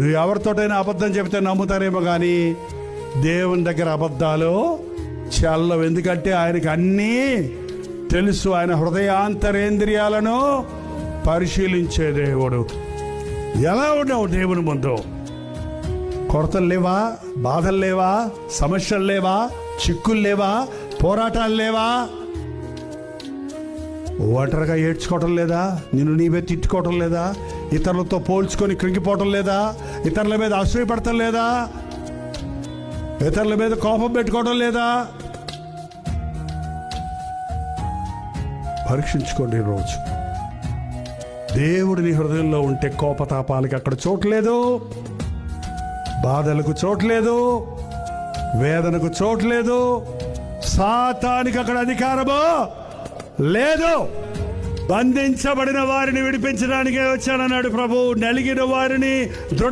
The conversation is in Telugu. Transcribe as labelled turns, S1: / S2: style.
S1: నువ్వు ఎవరితోటైనా అబద్ధం చెబితే నమ్ముతారేమో కానీ దేవుని దగ్గర అబద్ధాలు చల్లవు. ఎందుకంటే ఆయనకి అన్నీ తెలుసు. ఆయన హృదయాంతరేంద్రియాలను పరిశీలించే దేవుడు. ఎలా ఉన్నావు దేవుని ముందు? కొరతలు లేవా? బాధలు లేవా? సమస్యలు లేవా? చిక్కులు లేవా? పోరాటాలు లేవా? ఒంటరిగా ఏడ్చుకోవటం లేదా? నిన్ను నీవే తిట్టుకోవటం లేదా? ఇతరులతో పోల్చుకొని కృంగిపోవటం లేదా? ఇతరుల మీద అసూయపడటం లేదా? ఇతరుల మీద కోపం పెట్టుకోవడం లేదా? పరీక్షించుకోండి ఈరోజు. దేవుడి నీ హృదయంలో ఉంటే కోపతాపాలకి అక్కడ చోట్లేదు, బాధలకు చోట్లేదు, వేదనకు చోట్లేదు, సాతానికి అక్కడ అధికారము లేదు. బంధించబడిన వారిని విడిపించడానికే వచ్చానన్నాడు ప్రభు. నలిగిన వారిని